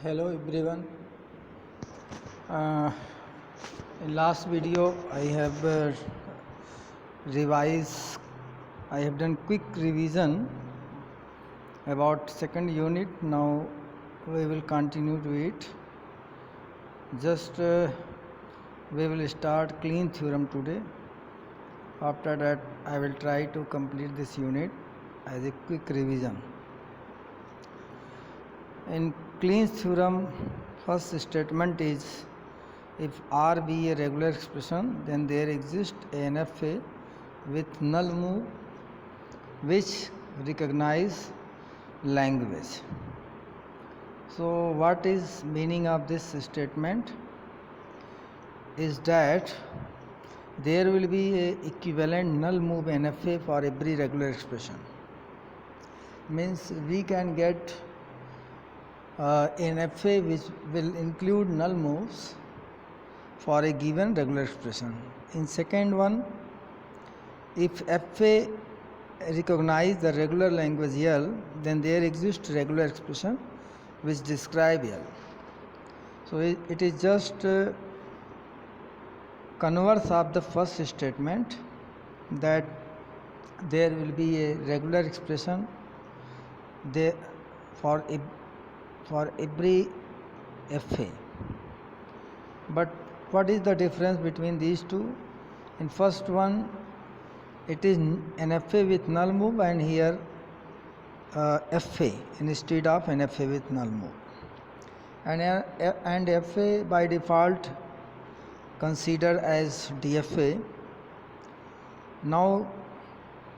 Hello everyone. Uh, in last video I have revised. I have done quick revision about second unit. Now we will continue to it. Just we will start Kleene theorem today. After that I will try to complete this unit as a quick revision. In Kleene's theorem, first statement is if R be a regular expression, then there exists an FA with null move which recognize language. So what is meaning of this statement is that there will be a equivalent null move NFA for every regular expression. Means we can get an FA which will include null moves for a given regular expression. In second one, if FA recognize the regular language L, then there exists regular expression which describe L. So it is just converse of the first statement that there will be a regular expression there for every FA. But what is the difference between these two? In first one it is an FA with null move, and here FA instead of an FA with null move, and FA by default considered as DFA. Now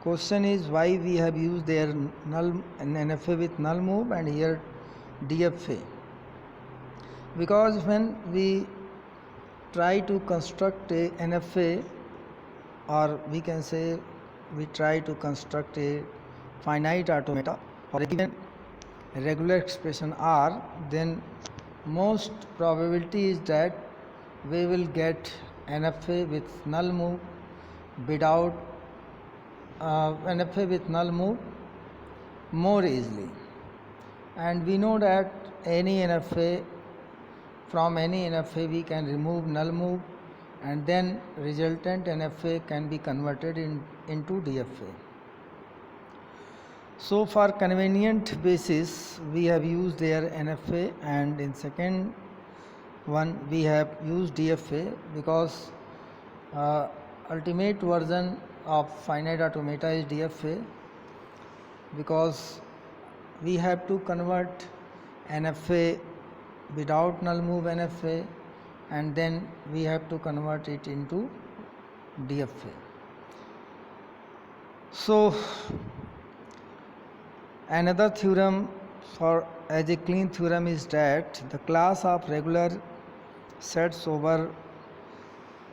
question is why we have used their null an FA with null move and here DFA, because when we try to construct a NFA, or we can say we try to construct a finite automata for a given regular expression R, then most probability is that we will get NFA with null move without NFA with null move more easily. And we know that any NFA, from any NFA we can remove null move, and then resultant NFA can be converted into DFA. So for convenient basis we have used their NFA, and in second one we have used DFA because ultimate version of finite automata is DFA, because we have to convert NFA without null move NFA, and then we have to convert it into DFA. So another theorem for as a Kleene theorem is that the class of regular sets over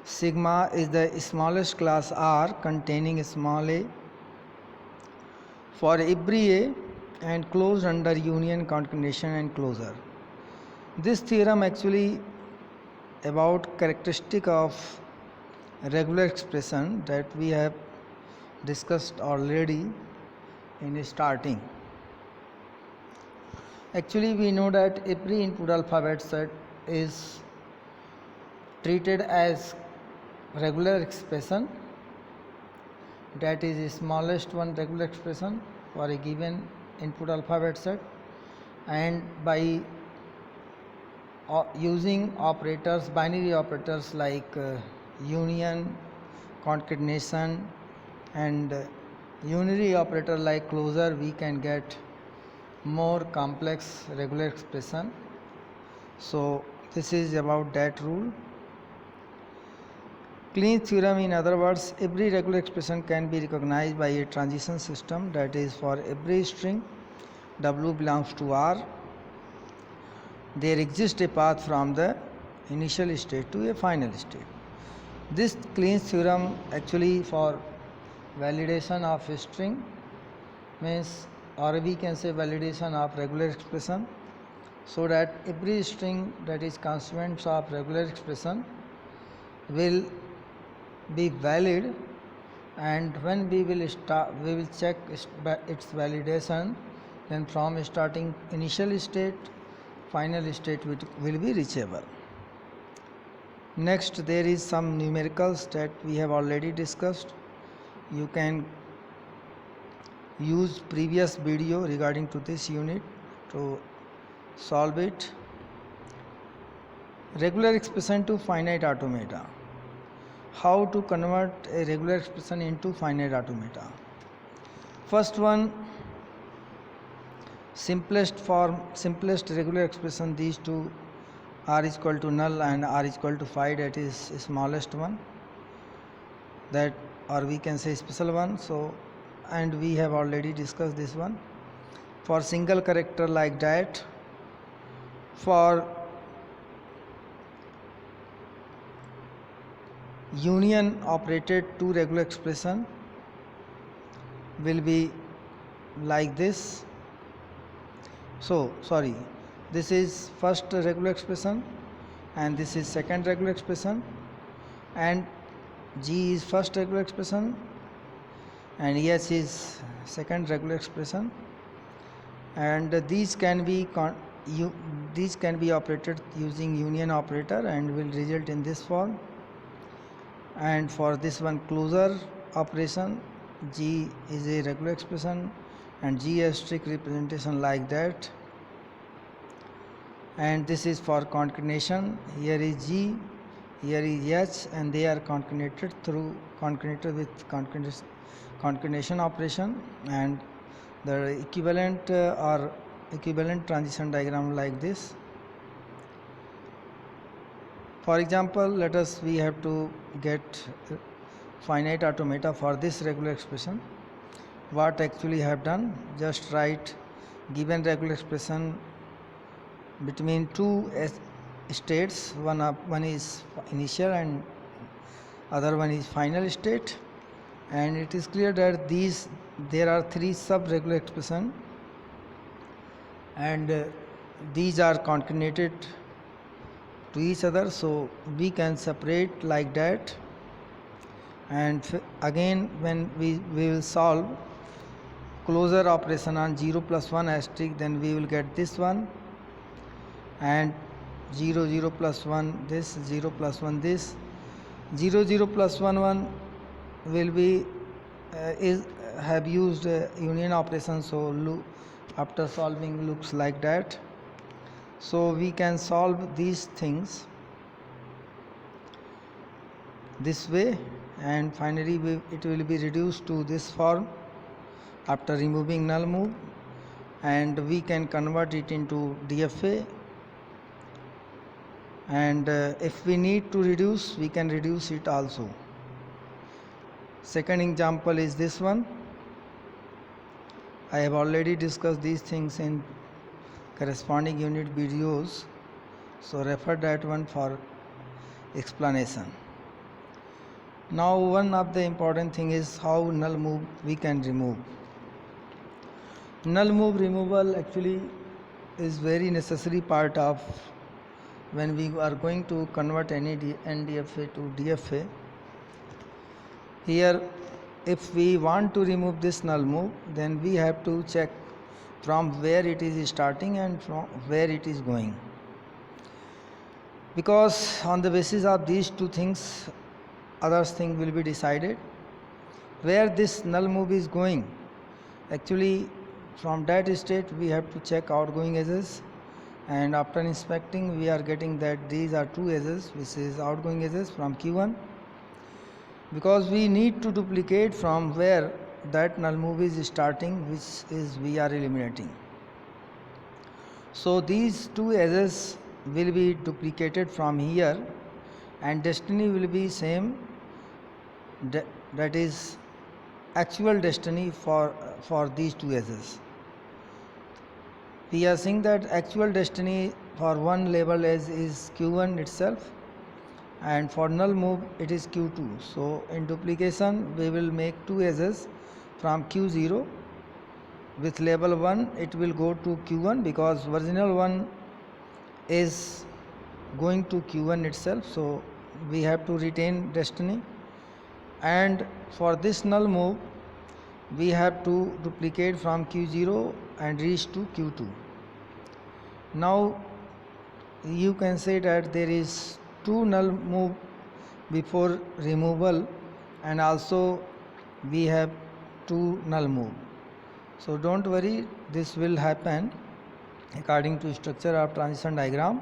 sigma is the smallest class R containing small a for every A and closed under union, concatenation and closure. This theorem actually about characteristic of regular expression that we have discussed already in starting. Actually we know that every input alphabet set is treated as regular expression, that is the smallest one regular expression for a given input alphabet set, and by using operators, binary operators like union, concatenation and unary operator like closure, we can get more complex regular expression. So this is about that rule. Kleene theorem, in other words, every regular expression can be recognized by a transition system, that is for every string W belongs to R, there exists a path from the initial state to a final state. This Kleene theorem actually for validation of a string means, or we can say validation of regular expression, so that every string that is constituents of regular expression will be valid, and when we will check its validation, then from starting initial state final state will be reachable. Next, there is some numericals that we have already discussed. You can use previous video regarding to this unit to solve it. Regular expression to finite automata. How to convert a regular expression into finite automata? First one, simplest regular expression, these two, r is equal to null and r is equal to phi, that is smallest one, that, or we can say special one. So, and we have already discussed this one. For single character like that, for union operated two regular expression will be like this. So sorry, this is first regular expression and this is second regular expression, and G is first regular expression and H is second regular expression, and these can be operated using union operator and will result in this form. And for this one closure operation, G is a regular expression and G has strict representation like that. And this is for concatenation. Here is G, here is H, and they are concatenated with concatenation operation, and the equivalent or equivalent transition diagram like this. For example, we have to get finite automata for this regular expression. What actually have done, just write given regular expression between two states, one is initial and other one is final state, and it is clear that there are three sub regular expression and these are concatenated to each other, so we can separate like that. And again, when we will solve closure operation on 0 plus 1 asterisk, then we will get this one, and 0 0 plus 1 this, 0 plus 1 this, 0 0 plus 1 1 will be have used union operation, so after solving looks like that. So we can solve these things this way, and finally it will be reduced to this form after removing null move, and we can convert it into DFA, and if we need to reduce, we can reduce it also. Second example is this one. I have already discussed these things in corresponding unit videos, so refer that one for explanation. Now, one of the important thing is how null move we can remove. Null move removal actually is very necessary part of when we are going to convert any NDFA to DFA. Here, if we want to remove this null move, then we have to check from where it is starting and from where it is going, because on the basis of these two things, other thing will be decided. Where this null move is going, actually from that state we have to check outgoing edges, and after inspecting we are getting that these are two edges, which is outgoing edges from Q1, because we need to duplicate from where that null move is starting, which is we are eliminating. So these two edges will be duplicated from here, and destiny will be same, that is actual destiny for these two edges. We are seeing that actual destiny for one label edge is Q1 itself, and for null move it is Q2. So in duplication we will make two edges from Q0 with label 1, it will go to Q1 because original one is going to Q1 itself, so we have to retain destiny. And for this null move we have to duplicate from Q0 and reach to Q2. Now you can say that there is two null move before removal, and also we have two null move. So don't worry, this will happen according to structure of transition diagram.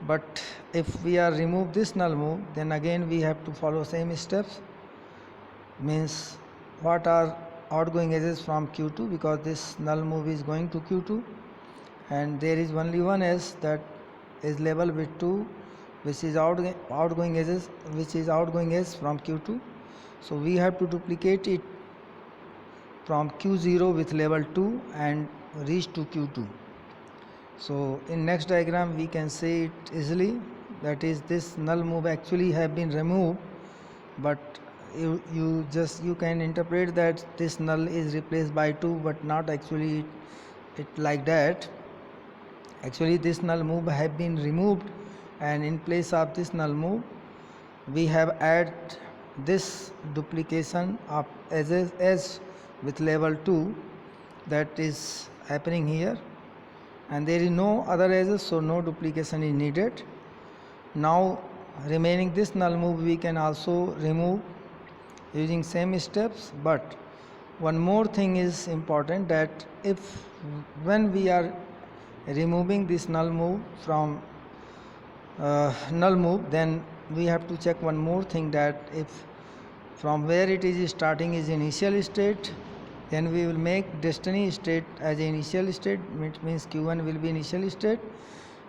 But if we are remove this null move, then again we have to follow same steps. Means what are outgoing edges from Q2, because this null move is going to Q2, and there is only one edge that is labeled with 2, which is outgoing edges, which is outgoing edge from Q2. So we have to duplicate it from Q0 with label 2 and reach to Q2. So in next diagram we can say it easily, that is this null move actually have been removed, but you can interpret that this null is replaced by 2, but not actually it like that. Actually this null move have been removed, and in place of this null move we have add this duplication of edges with label 2, that is happening here, and there is no other edges, so no duplication is needed. Now remaining this null move we can also remove using same steps, but one more thing is important, that if when we are removing this null move from null move, then we have to check one more thing, that if from where it is starting is initial state, then we will make destiny state as initial state, which means Q1 will be initial state.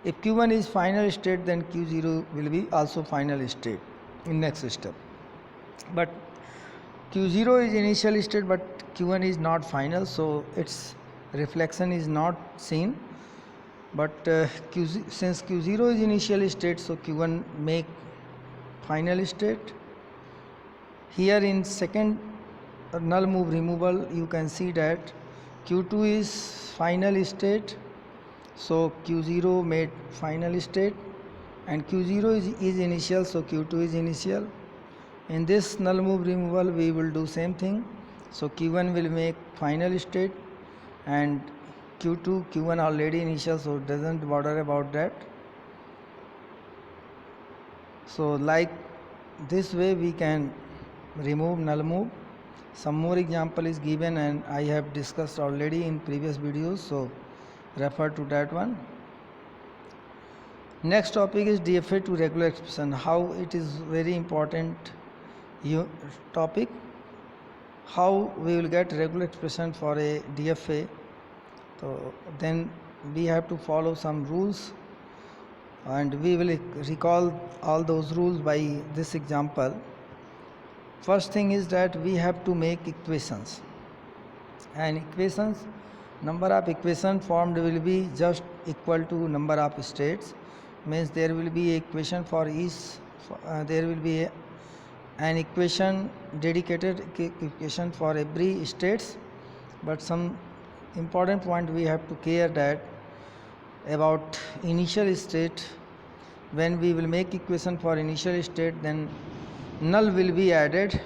If Q1 is final state, then Q0 will be also final state in next step. But Q0 is initial state, but Q1 is not final, so its reflection is not seen. But since Q0 is initial state, so Q1 make final state. Here in second null move removal, you can see that Q2 is final state, so Q0 made final state, and Q0 is initial, so Q2 is initial. In this null move removal we will do same thing, so Q1 will make final state, and Q1 already initial, so doesn't bother about that. So like this way we can remove null move. Some more example is given and I have discussed already in previous videos, so refer to that one. Next topic is DFA to regular expression, how it is very important topic, how we will get regular expression for a DFA. So then we have to follow some rules, and we will recall all those rules by this example. First thing is that we have to make equations, and equations, number of equation formed will be just equal to number of states. Means there will be equation for each, there will be an equation, dedicated equation for every states. But some important point we have to care that about initial state, when we will make equation for initial state, then null will be added,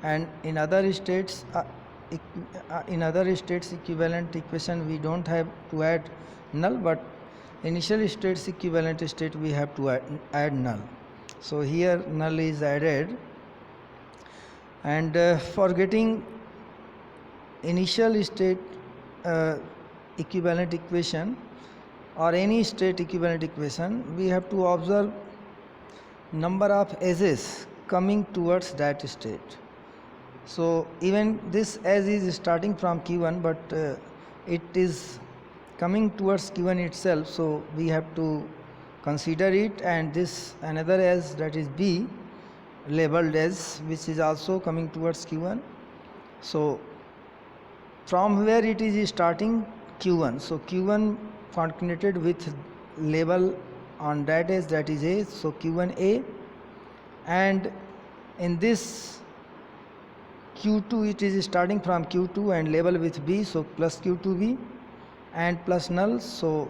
and in other states equivalent equation we don't have to add null, but initial states equivalent state we have to add null. So here null is added, and for getting initial state equivalent equation or any state equivalent equation, we have to observe number of edges coming towards that state. So even this edge is starting from Q1, but it is coming towards Q1 itself, so we have to consider it, and this another edge, that is B, labeled as, which is also coming towards Q1. So from where it is starting Q1, so Q1 concatenated with label on that edge, that is A, so Q1A, and in this Q2 it is starting from Q2 and label with B, so plus Q2B, and plus null, so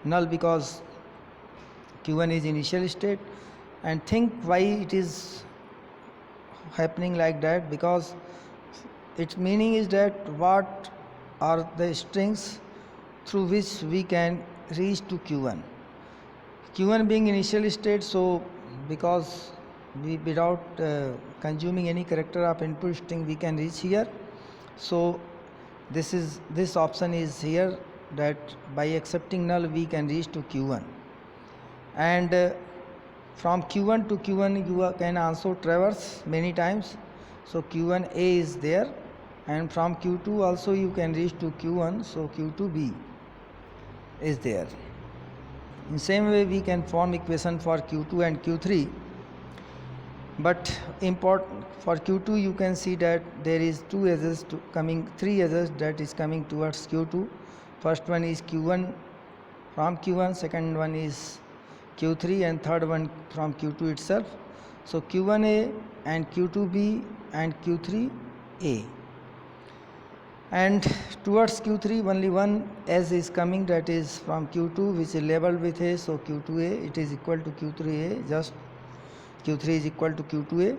null because Q1 is initial state. And think why it is happening like that, because its meaning is that what are the strings through which we can reach to Q1. Q1 being initial state, so because we without consuming any character of input string we can reach here. So this option is here, that by accepting null we can reach to Q1, and from Q1 to Q1 you can also traverse many times. So Q1A is there, and from Q2 also you can reach to Q1, so Q2B is there. In same way we can form equation for Q2 and Q3, but important for Q2 you can see that there is three edges that is coming towards Q2. First one is Q1 from Q1, second one is Q3, and third one from Q2 itself. So Q1A and Q2B and Q3A, and towards Q3 only one edge is coming, that is from Q2, which is labeled with A, so Q2A it is equal to Q3A, just Q3 is equal to Q2A.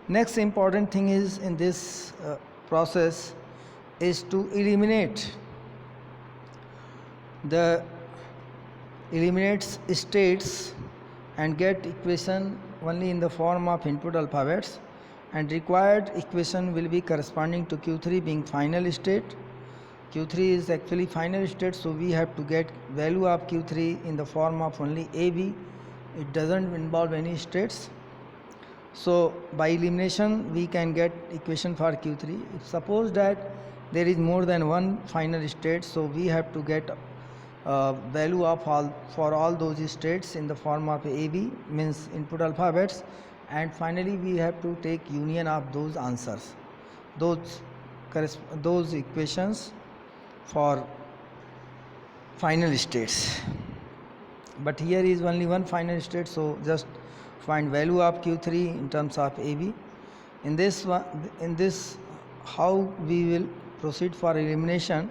Next important thing is in this process is to eliminate states and get equation only in the form of input alphabets, and required equation will be corresponding to Q3 being final state. Q3 is actually final state, so we have to get value of Q3 in the form of only AB. It doesn't involve any states. So by elimination we can get equation for Q3. If suppose that there is more than one final state, so we have to get value of for all those states in the form of AB, means input alphabets, and finally we have to take union of those answers, those equations for final states. But here is only one final state, so just find value of Q3 in terms of AB. In this how we will proceed for elimination.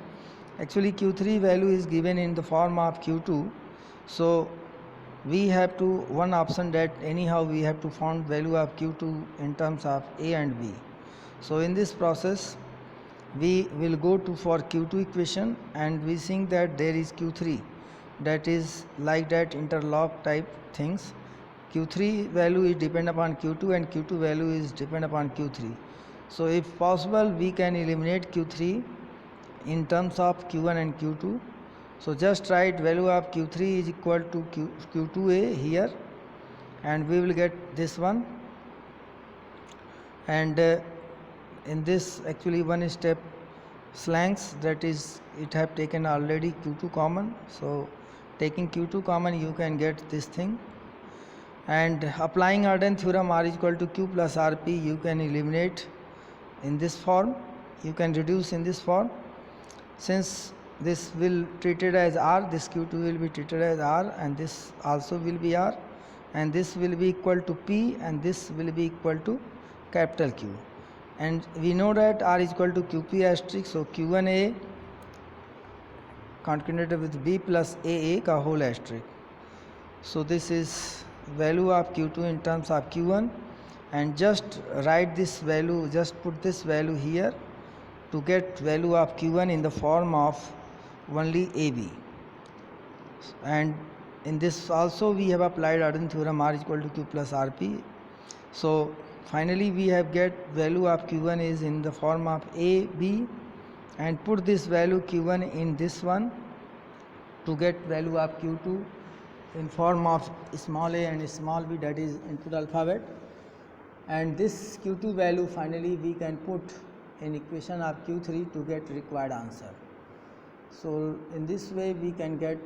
Actually Q3 value is given in the form of Q2, so we have to one option that anyhow we have to find value of Q2 in terms of A and B. So in this process we will go to for Q2 equation, and we think that there is Q3, that is like that interlock type things. Q3 value is depend upon Q2 and Q2 value is depend upon Q3. So if possible we can eliminate Q3 in terms of Q1 and Q2. So just write value of Q3 is equal to Q2A here, and we will get this one. And in this actually one step slangs, that is it have taken already Q2 common, so taking Q2 common you can get this thing. And applying Arden theorem, R is equal to Q plus RP, you can eliminate in this form, you can reduce in this form. Since this will treated as R, this Q2 will be treated as R, and this also will be R, and this will be equal to P, and this will be equal to capital Q. And we know that R is equal to QP asterisk, so Q1A concatenated with B plus AA ka whole asterisk. So this is value of Q2 in terms of Q1, and just write this value, just put this value here to get value of Q1 in the form of only AB. And in this also we have applied Arden theorem, R is equal to Q plus RP. So finally we have get value of Q1 is in the form of AB, and put this value Q1 in this one to get value of Q2 in form of small a and small b, that is input alphabet. And this Q2 value finally we can put in equation of Q3 to get required answer. So in this way we can get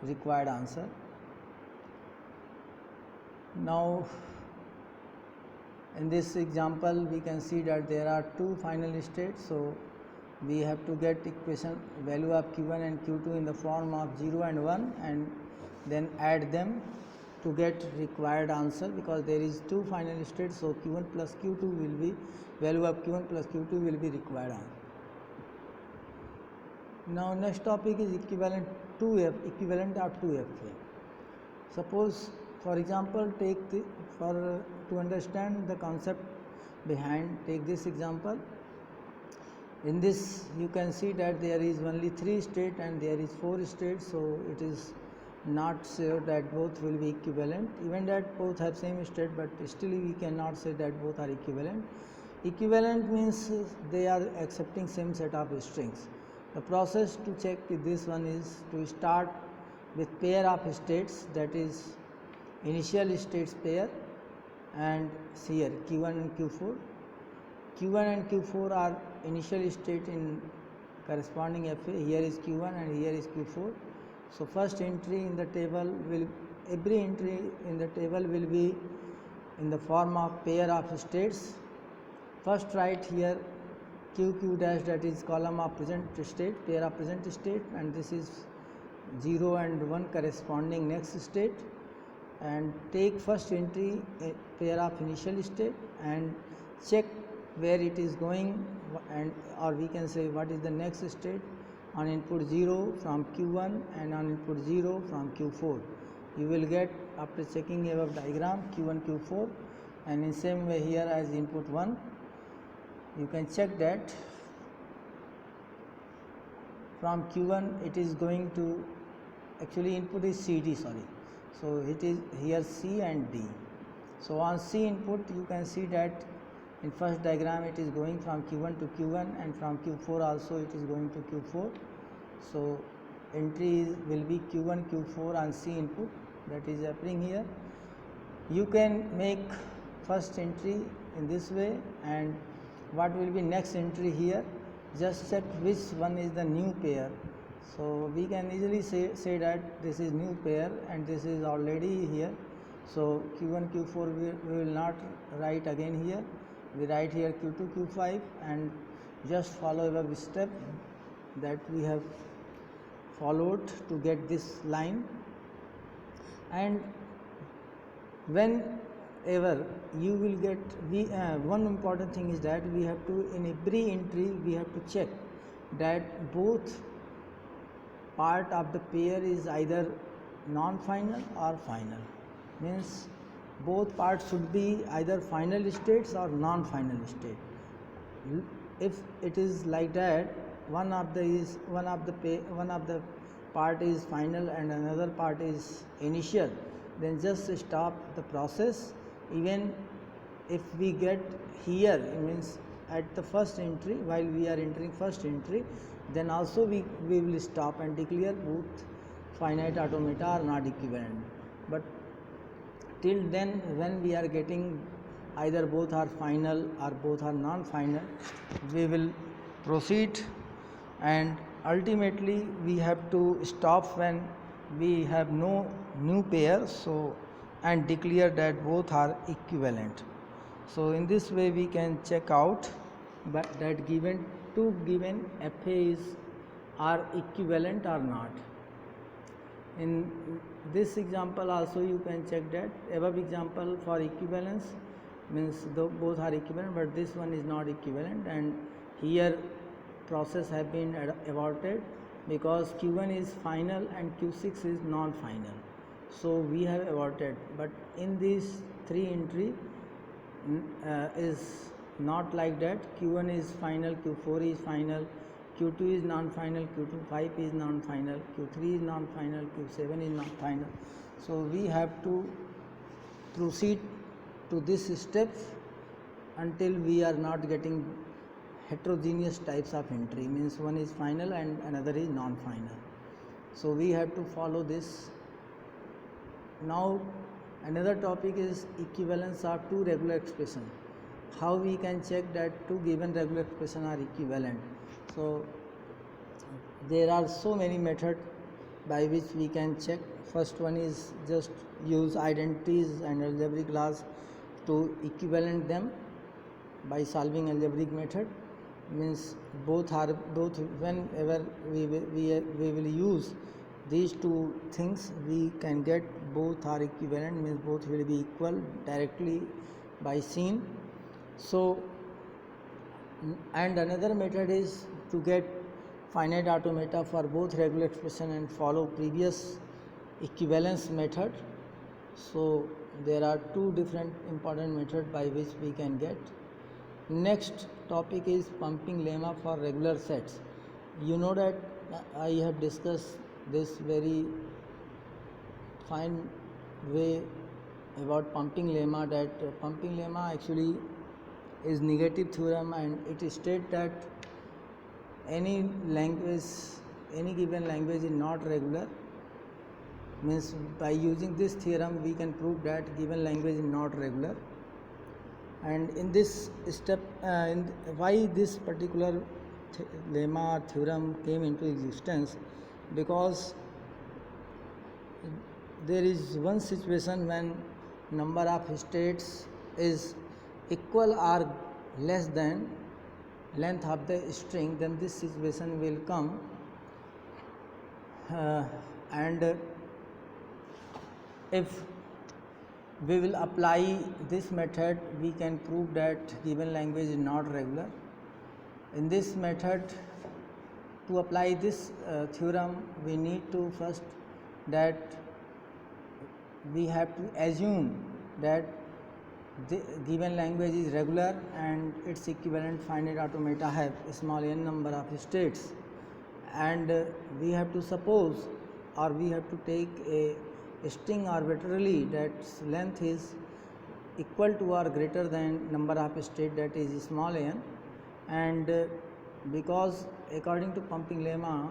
required answer. Now in this example we can see that there are two final states, so we have to get equation value of Q1 and Q2 in the form of 0 and 1, and then add them to get required answer, because there is two final states, so Q1 plus Q2 will be value of Q1 plus Q2 will be required answer. Now next topic is equivalent of 2FK. Suppose for example take to understand the concept behind, take this example. In this you can see that there is only 3 states and there is 4 states, so it is not sure that both will be equivalent, even that both have same state, but still we cannot say that both are equivalent. Equivalent means they are accepting same set of strings. The process to check if this one is to start with pair of states, that is initial states pair, and here Q1 and Q4. Q1 and Q4 are initial state in corresponding FA. Here is Q1 and here is Q4. So first entry in the table will, every entry in the table will be in the form of pair of states. First write here QQ dash, that is column of present state, pair of present state, and this is 0 and 1 corresponding next state, and take first entry a pair of initial state and check where it is going, and or we can say what is the next state on input 0 from Q1 and on input 0 from Q4. You will get, after checking above diagram, Q1 Q4, and in same way here as input 1 you can check that from Q1 it is going to, actually input is CD, sorry, so it is here C and D. So on C input you can see that in first diagram it is going from Q1 to Q1, and from Q4 also it is going to Q4. So entry will be Q1 Q4 on C input, that is appearing here. You can make first entry in this way, and what will be next entry here, just check which one is the new pair. So we can easily say that this is new pair and this is already here. So Q1 Q4 we will not write again here, we write here Q2 Q5 and just follow above step that we have followed to get this line. And whenever you will get, one important thing is that we have to, in every entry we have to check that both part of the pair is either non-final or final, means both parts should be either final states or non-final state. If it is like that, one of the part is final and another part is initial, then just stop the process. Even if we get here, it means at the first entry, while we are entering first entry, then also we will stop and declare both finite automata are not equivalent. But till then, when we are getting either both are final or both are non-final, we will proceed, and ultimately we have to stop when we have no new pair, so and declare that both are equivalent. So in this way we can check out that given two given FAs are equivalent or not. In this example also you can check that above example for equivalence means both are equivalent, but this one is not equivalent, and here process have been aborted because Q1 is final and Q6 is non-final, so we have aborted. But in these three entry is not like that. Q1 is final, Q4 is final, Q2 is non-final, Q5 is non-final, Q3 is non-final, Q7 is non-final. So we have to proceed to this step until we are not getting heterogeneous types of entry, means one is final and another is non-final. So we have to follow this. Now another topic is equivalence of two regular expression. How we can check that two given regular expression are equivalent? So there are so many methods by which we can check. First one is just use identities and algebraic laws to equivalent them by solving algebraic method, means both whenever we will use these two things, we can get both are equivalent, means both will be equal directly by seeing. So and another method is to get finite automata for both regular expression and follow previous equivalence method. So there are two different important methods by which we can get. Next topic is pumping lemma for regular sets. You know that I have discussed this very find way about pumping lemma, that pumping lemma actually is negative theorem, and it states that any language, any given language is not regular. Means by using this theorem we can prove that given language is not regular. And in this step, why this particular lemma or theorem came into existence, because there is one situation when number of states is equal or less than length of the string, then this situation will come, and if we will apply this method, we can prove that given language is not regular. In this method, to apply this theorem, we need to first that we have to assume that the given language is regular and its equivalent finite automata have small n number of states, and we have to suppose, or we have to take a string arbitrarily that length is equal to or greater than number of state, that is small n, and because according to pumping lemma,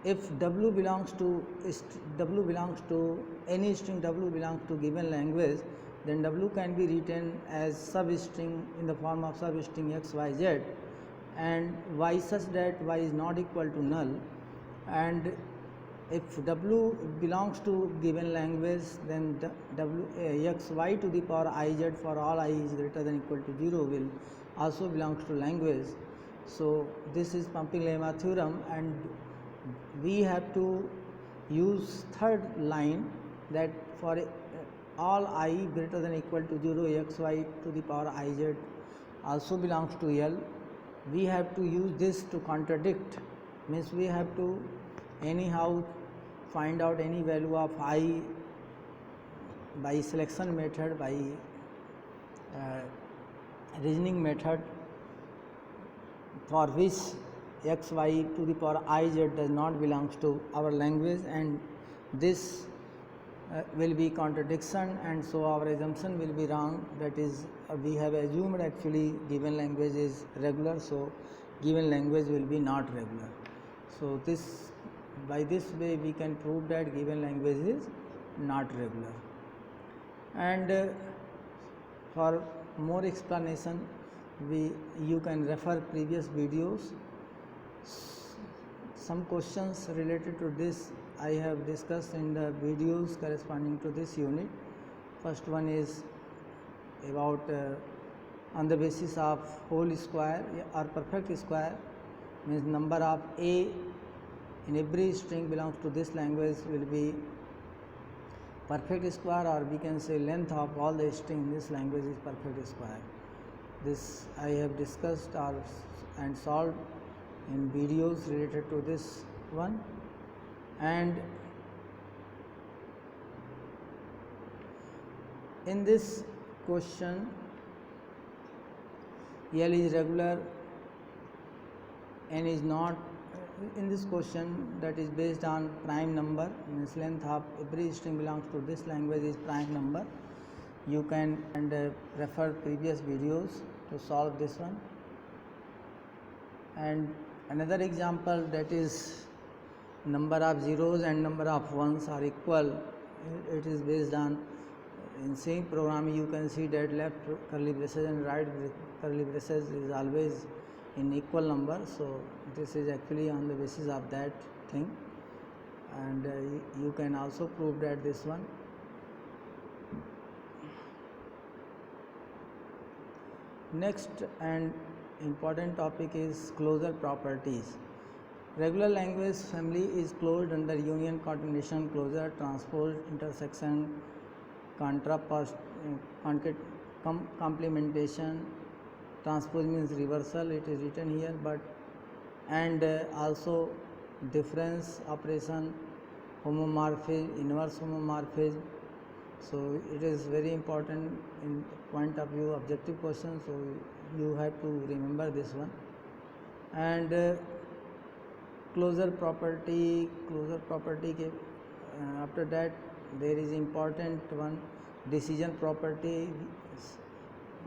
if w belongs to any string w belongs to given language, then w can be written as substring in the form of substring x, y, z, and y such that y is not equal to null. And if w belongs to given language, then x y to the power I z for all I is greater than equal to 0 will also belongs to language. So this is pumping lemma theorem, and we have to use third line, that for all I greater than equal to 0, x y to the power I z also belongs to L. We have to use this to contradict, means we have to anyhow find out any value of I by selection method, by reasoning method, for which x y to the power I z does not belongs to our language, and this will be contradiction, and so our assumption will be wrong. That is, we have assumed actually given language is regular, so given language will be not regular. So this, by this way we can prove that given language is not regular. And for more explanation, you can refer previous videos. Some questions related to this I have discussed in the videos corresponding to this unit. First one is about on the basis of whole square or perfect square, means number of a in every string belongs to this language will be perfect square, or we can say length of all the string in this language is perfect square. This I have discussed and solved in videos related to this one. And in this question, L is regular, N is not. In this question, that is based on prime number, means length of every string belongs to this language is prime number. You can refer previous videos to solve this one. And another example, that is number of zeros and number of ones are equal. It is based on, in same program you can see that left curly braces and right curly braces is always in equal number. So this is actually on the basis of that thing, and you can also prove that this one. Next and important topic is closure properties. Regular language family is closed under union, coordination, closure, transpose, intersection, contrast, complementation. Transpose means reversal, it is written here, but and also difference operation, homomorphism, inverse homomorphism. So it is very important in point of view objective question, so you have to remember this one. And closure property के after that there is important one, decision property.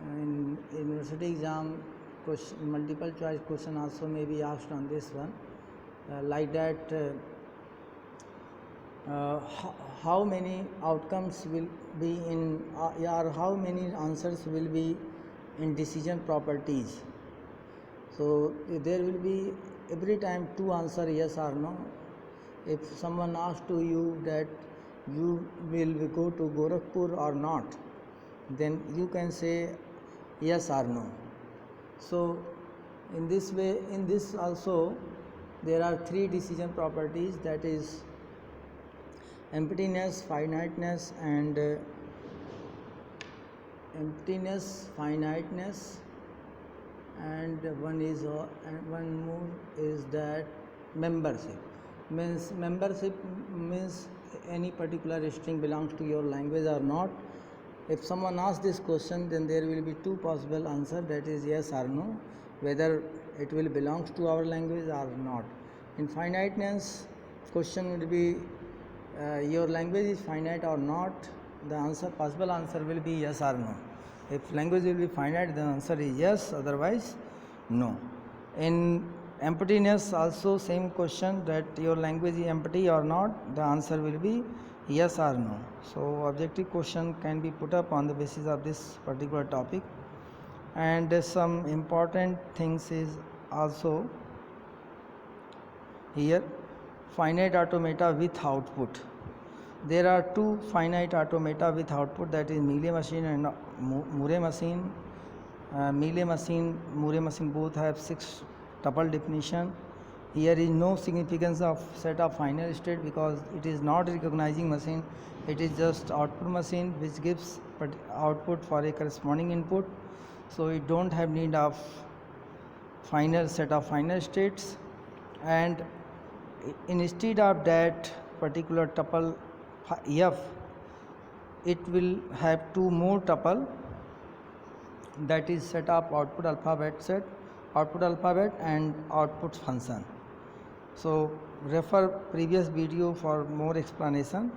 In university exam question, multiple choice question also may be asked on this one, like that how many outcomes will be in or how many answers will be in decision properties. So there will be every time two answer, yes or no. If someone asks to you that you will go to Gorakhpur or not, then you can say yes or no. So in this way, in this also there are three decision properties, that is emptiness, finiteness, and and one more is that membership. Membership means any particular string belongs to your language or not. If someone asks this question, then there will be two possible answers, that is yes or no, whether it will belongs to our language or not. In finiteness question will be your language is finite or not. The answer, possible answer will be yes or no. If language will be finite, the answer is yes, otherwise no. In emptiness also same question, that your language is empty or not, the answer will be yes or no. So objective question can be put up on the basis of this particular topic. And some important things is also here, finite automata with output. There are two finite automata with output, that is Mealy machine and Murray machine. Mealy machine, Murray machine both have 6 tuple definition. Here is no significance of set of final state because it is not recognizing machine, it is just output machine which gives output for a corresponding input. So it don't have need of final set of final states, and instead of that particular tuple f, it will have two more tuple, that is set of output alphabet set, output alphabet and output function. So refer previous video for more explanation,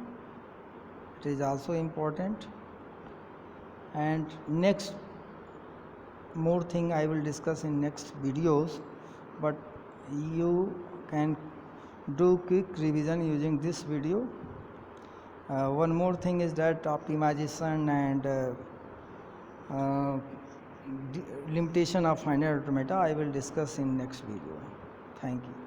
it is also important. And next more thing I will discuss in next videos, but you can do quick revision using this video. One more thing is that optimization and limitation of finite automata I will discuss in next video. Thank you.